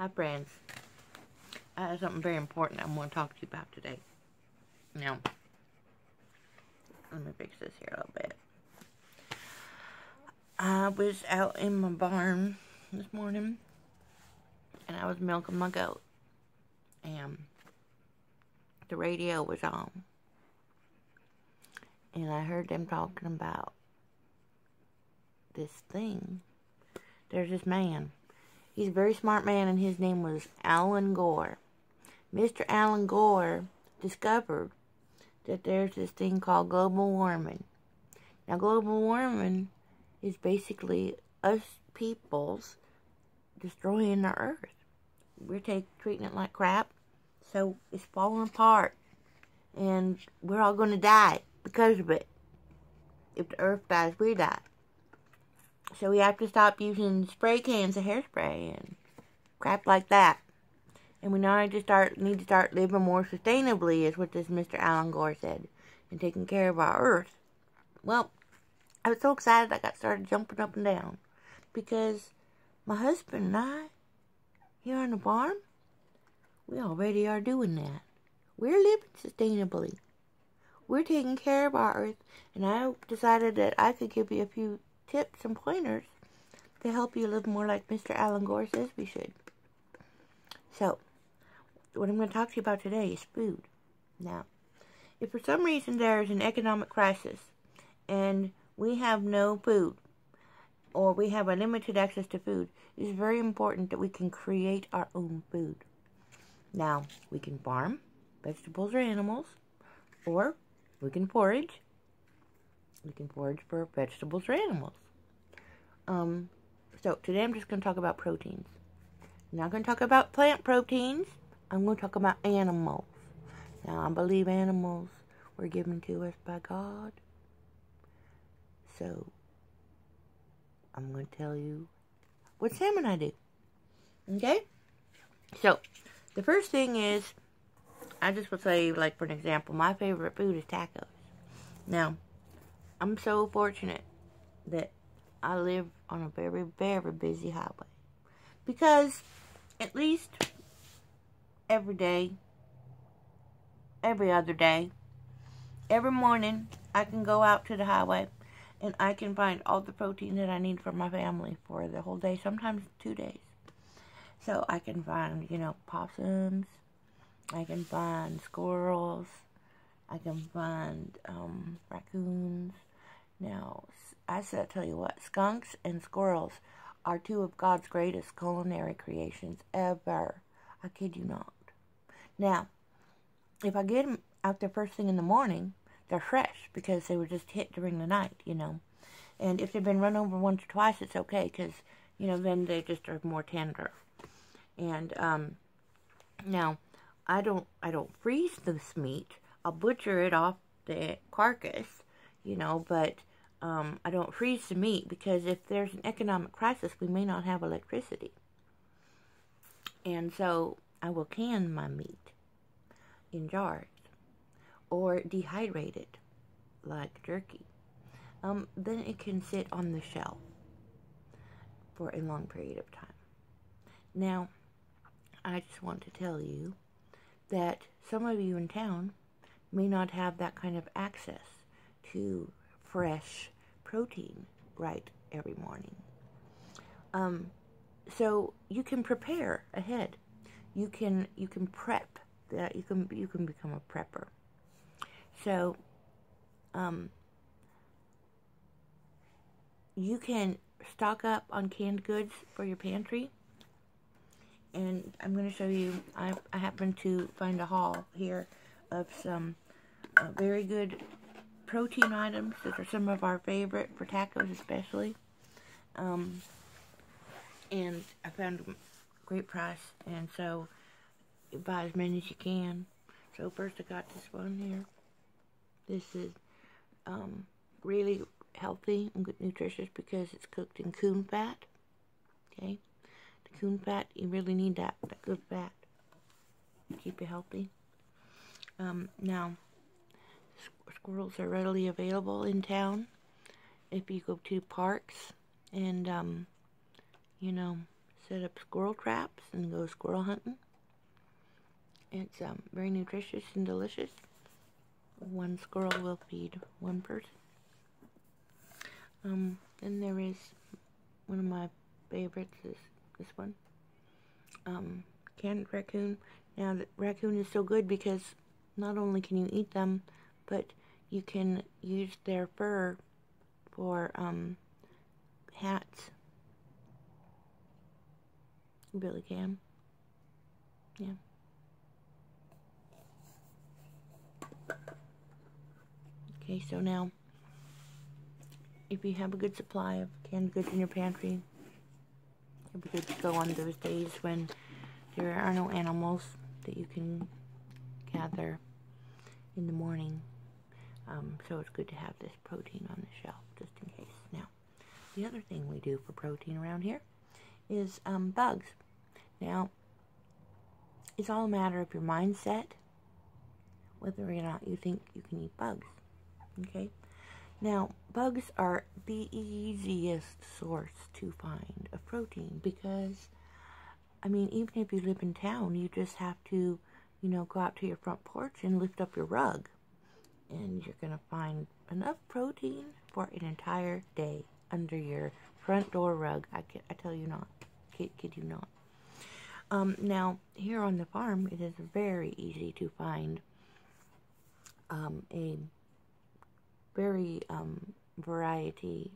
Hi friends, I have something very important I'm going to talk to you about today. Now, let me fix this here a little bit. I was out in my barn this morning, and I was milking my goat, and the radio was on, and I heard them talking about this thing. There's this man. He's a very smart man, and his name was Alan Gore. Mr. Alan Gore discovered that there's this thing called global warming. Now, global warming is basically us peoples destroying the earth. We're treating it like crap, so it's falling apart, and we're all going to die because of it. If the earth dies, we die. So we have to stop using spray cans of hairspray and crap like that. And we need to start living more sustainably, is what this Mr. Alan Gore said, and taking care of our earth. Well, I was so excited I got started jumping up and down, because my husband and I, here on the farm, we already are doing that. We're living sustainably. We're taking care of our earth, and I decided that I could give you a few tips and pointers to help you live more like Mr. Alan Gore says we should. So, what I'm going to talk to you about today is food. Now, if for some reason there is an economic crisis and we have no food, or we have a limited access to food, it's very important that we can create our own food. Now, we can farm vegetables or animals, or we can forage. We can forage for vegetables or animals. So today I'm just going to talk about proteins. I'm not going to talk about plant proteins. I'm going to talk about animals. Now, I believe animals were given to us by God. So, I'm going to tell you what Sam and I do. Okay? So, the first thing is, I just would say, like for an example, my favorite food is tacos. Now, I'm so fortunate that I live on a very, very busy highway. Because at least every day, every other day, every morning, I can go out to the highway and I can find all the protein that I need for my family for the whole day, sometimes 2 days. So I can find, possums, I can find squirrels, I can find raccoons. Now, I tell you what, skunks and squirrels are two of God's greatest culinary creations ever. I kid you not. Now, if I get them out there first thing in the morning, they're fresh because they were just hit during the night, And if they've been run over once or twice, it's okay because, then they just are more tender. And now, I don't freeze this meat. I'll butcher it off the carcass, but I don't freeze the meat because if there's an economic crisis, we may not have electricity. And so I will can my meat in jars or dehydrate it like jerky. Then it can sit on the shelf for a long period of time. Now, I just want to tell you that some of you in town may not have that kind of access to fresh protein right every morning. So you can prepare ahead. You can prep that. You can become a prepper. So you can stock up on canned goods for your pantry. And I'm going to show you, I happen to find a haul here of some very good protein items that are some of our favorite, for tacos especially. And I found them great price, and so you buy as many as you can. So first I got this one here. This is really healthy and good nutritious because it's cooked in coon fat. Okay? The coon fat, you really need that good fat to keep you healthy. Now, squirrels are readily available in town if you go to parks, and set up squirrel traps and go squirrel hunting. It's very nutritious and delicious. One squirrel will feed one person. Then there is one of my favorites is this one. Canned raccoon. Now, the raccoon is so good because not only can you eat them, but you can use their fur for hats. You really can. Yeah. Okay, so now, if you have a good supply of canned goods in your pantry, it'd be good to go on those days when there are no animals that you can gather in the morning. So it's good to have this protein on the shelf, just in case. Now, the other thing we do for protein around here is bugs. Now, it's all a matter of your mindset, whether or not you think you can eat bugs. Okay? Now, bugs are the easiest source to find of protein because, I mean, even if you live in town, you just have to, you know, go out to your front porch and lift up your rug. And you're going to find enough protein for an entire day under your front door rug. I tell you not. Kid you not. Now, here on the farm, it is very easy to find a very variety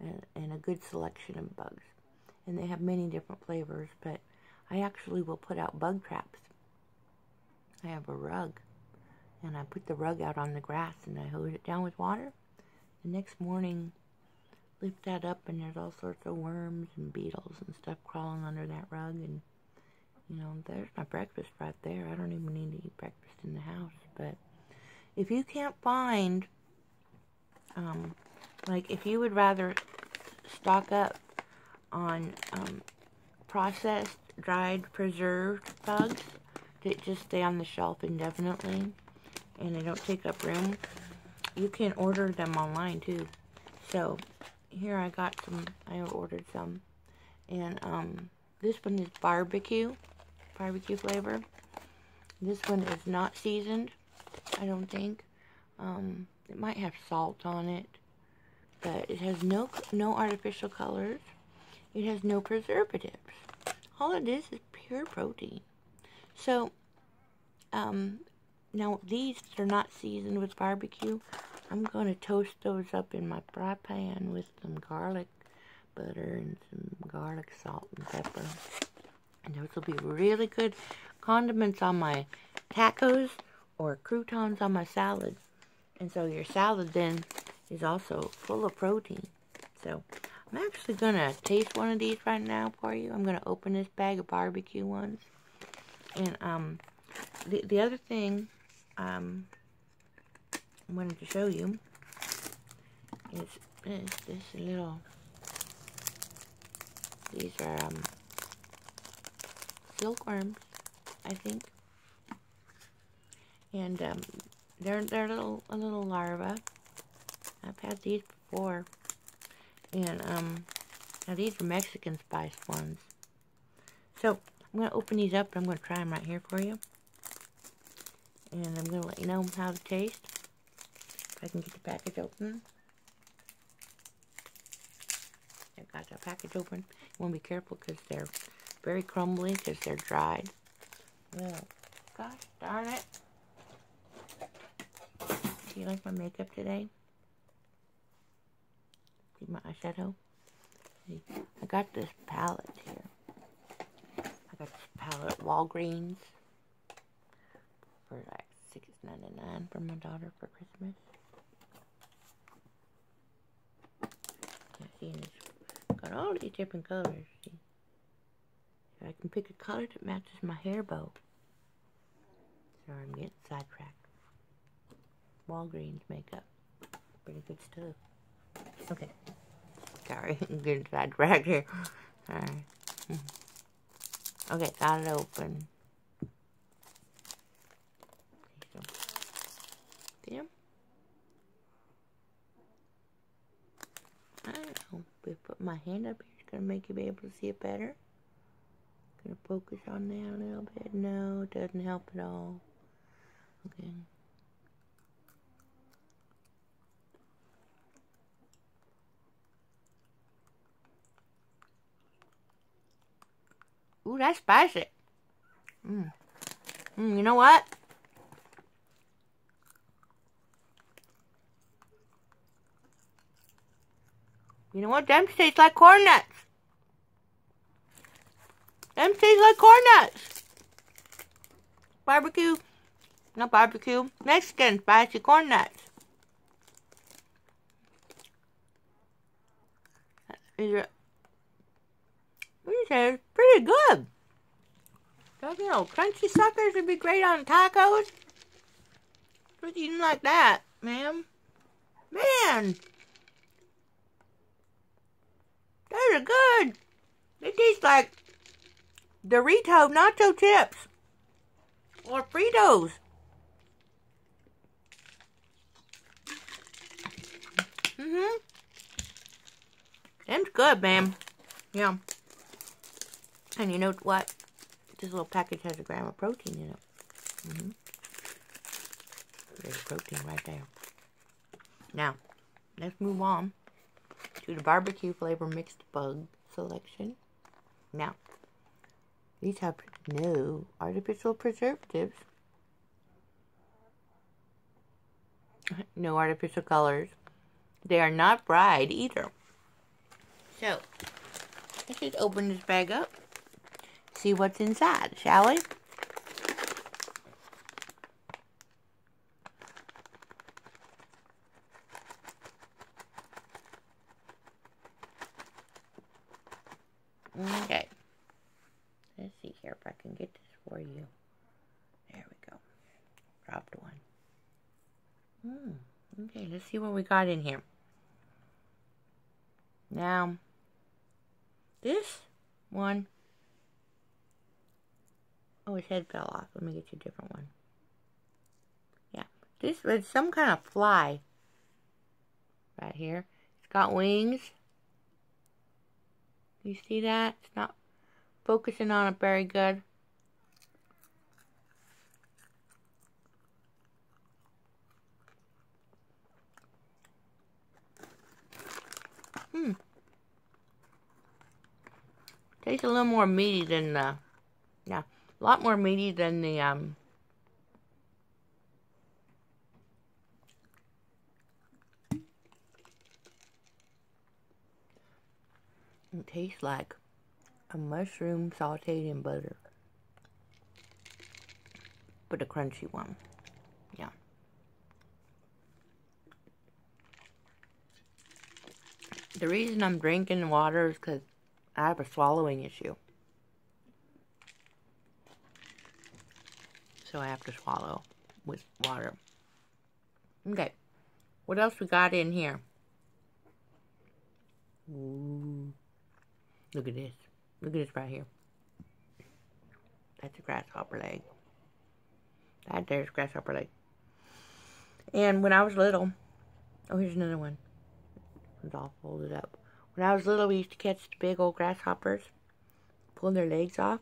and a good selection of bugs. And they have many different flavors, but I actually will put out bug traps. I have a rug, and I put the rug out on the grass, and I hose it down with water. The next morning, lift that up, and there's all sorts of worms and beetles and stuff crawling under that rug, and, you know, there's my breakfast right there. I don't even need to eat breakfast in the house, but if you can't find, like, if you would rather stock up on processed, dried, preserved bugs that just stay on the shelf indefinitely and they don't take up room, you can order them online too. So here I got some, I ordered some, and this one is barbecue flavor. This one is not seasoned, I don't think. It might have salt on it, but it has no artificial colors. It has no preservatives. All it is pure protein. So, now these are not seasoned with barbecue. I'm going to toast those up in my fry pan with some garlic butter and some garlic salt and pepper. And those will be really good condiments on my tacos or croutons on my salad. And so your salad then is also full of protein. So I'm actually going to taste one of these right now for you. I'm going to open this bag of barbecue ones. And the other thing I wanted to show you is this little, these are silkworms, I think. And they're a little larva. I've had these before. And now these are Mexican spiced ones. So I'm going to open these up and I'm going to try them right here for you. And I'm going to let you know how they taste. If I can get the package open. I've got the package open. You want to be careful because they're very crumbly because they're dried. Well, gosh darn it. Do you like my makeup today? See my eyeshadow? See, I got this palette here. I got this palette at Walgreens for like $6.99 for my daughter for Christmas. Yeah, see, it's got all these different colors. See? So I can pick a color that matches my hair bow. Sorry, I'm getting sidetracked. Walgreens makeup. Pretty good stuff. Okay. Sorry, I'm getting sidetracked here. Alright. Okay, got it open. See them? I don't know. If I put my hand up here, it's going to make you be able to see it better. Gonna focus on that a little bit. No, it doesn't help at all. Okay. Ooh, that's spicy. You know what? You know what? Them taste like corn nuts. Them taste like corn nuts. Barbecue. Not barbecue. Mexican spicy corn nuts. What do you say? It's pretty good. Those little crunchy suckers would be great on tacos. Just eating like that, ma'am. Man. Those are good. They taste like Dorito nacho chips. Or Fritos. Them's good, ma'am. Yeah. And you know what? This little package has a gram of protein in it. There's protein right there. Now, let's move on to the barbecue flavor mixed bug selection. Now, these have no artificial preservatives, no artificial colors. They are not fried either. So, let's just open this bag up, see what's inside, shall we? Okay. Let's see here if I can get this for you. There we go. Dropped one. Okay, let's see what we got in here. Now, this one. Oh, his head fell off. Let me get you a different one. Yeah, this was some kind of fly. Right here. It's got wings. You see that? It's not focusing on it very good. Tastes a little more meaty than the, yeah, a lot more meaty than the, it tastes like a mushroom sauteed in butter. But a crunchy one. Yeah. The reason I'm drinking water is because I have a swallowing issue. So I have to swallow with water. Okay. What else we got in here? Ooh. Look at this. Look at this right here. That's a grasshopper leg. That there's a grasshopper leg. And when I was little, oh, here's another one. It's all folded up. When I was little, we used to catch the big old grasshoppers, pull their legs off,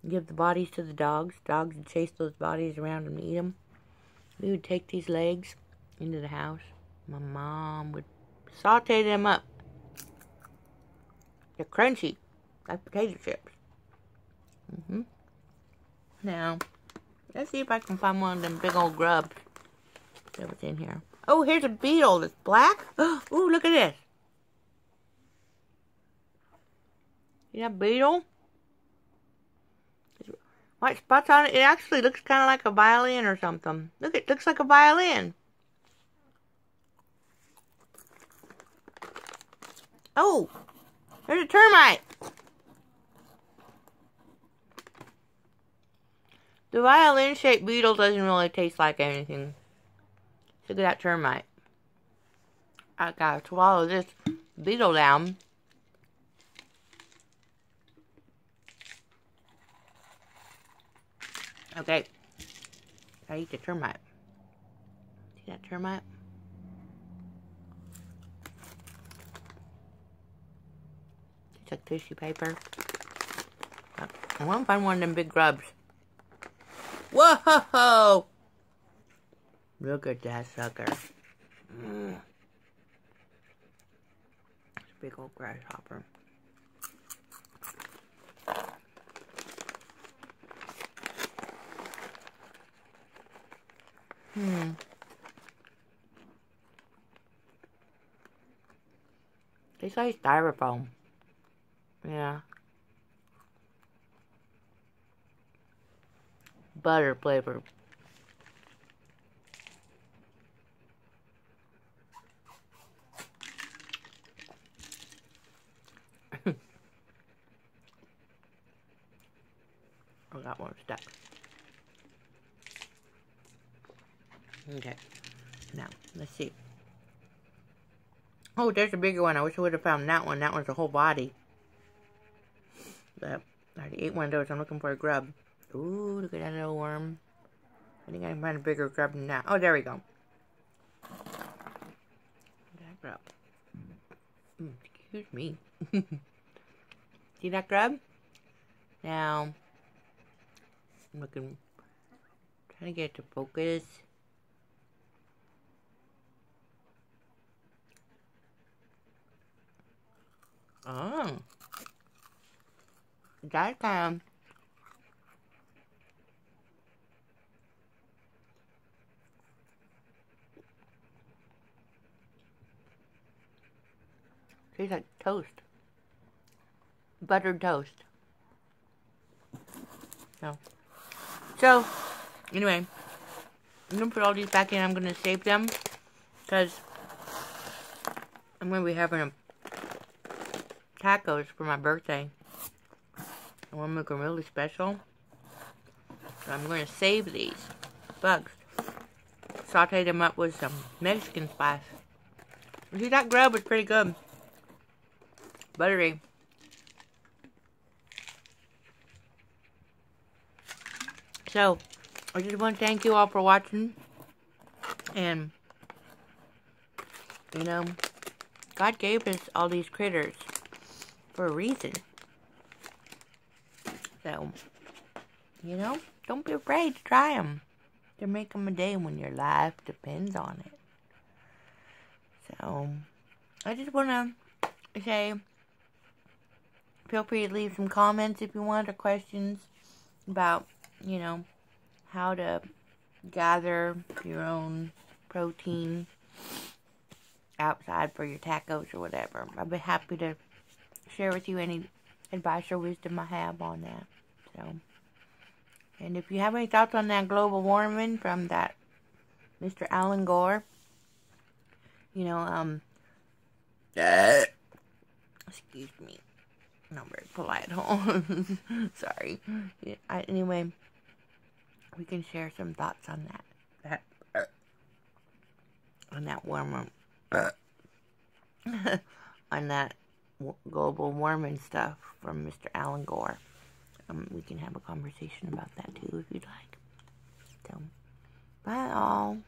and give the bodies to the dogs. Dogs would chase those bodies around and eat them. We would take these legs into the house. My mom would saute them up. They're crunchy, like potato chips. Now, let's see if I can find one of them big old grubs that was in here. Oh, here's a beetle that's black. Oh, look at this. See that beetle? White spots on it. It actually looks kind of like a violin or something. Look, it looks like a violin. Oh, there's a termite. The violin-shaped beetle doesn't really taste like anything. Look at that termite. I gotta swallow this beetle down. Okay. I eat the termite. See that termite? It's like tissue paper. Oh, I want to find one of them big grubs. Whoa! Look at that sucker. It's a big old grasshopper. Tastes like styrofoam. Yeah. Butter flavor. I got one stuck. Okay. Now, let's see. Oh, there's a bigger one. I wish I would have found that one. That one's a whole body. But I already ate one of those. I'm looking for a grub. Ooh, look at that little worm. I think I can find a bigger grub than that. Oh, there we go. That grub. Excuse me. See that grub? Now, I'm looking, trying to get it to focus. Oh. That kind of tastes like toast. Buttered toast. So, anyway, I'm going to put all these back in. I'm going to save them because I'm going to be having tacos for my birthday. I want to make them really special. So I'm going to save these bugs. Saute them up with some Mexican spice. See, that grub was pretty good. Buttery. So, I just want to thank you all for watching. And, you know, God gave us all these critters for a reason. So, you know, don't be afraid to try them. To make them a day when your life depends on it. So, I just want to say, feel free to leave some comments if you want, or questions about, you know, how to gather your own protein outside for your tacos or whatever. I'll be happy to share with you any advice or wisdom I have on that. So, and if you have any thoughts on that global warming from that Mr. Alan Gore, you know, excuse me, not very polite, sorry. Anyway, we can share some thoughts on that warmer, on that global warming stuff from Mr. Alan Gore. We can have a conversation about that too if you'd like. So, bye all.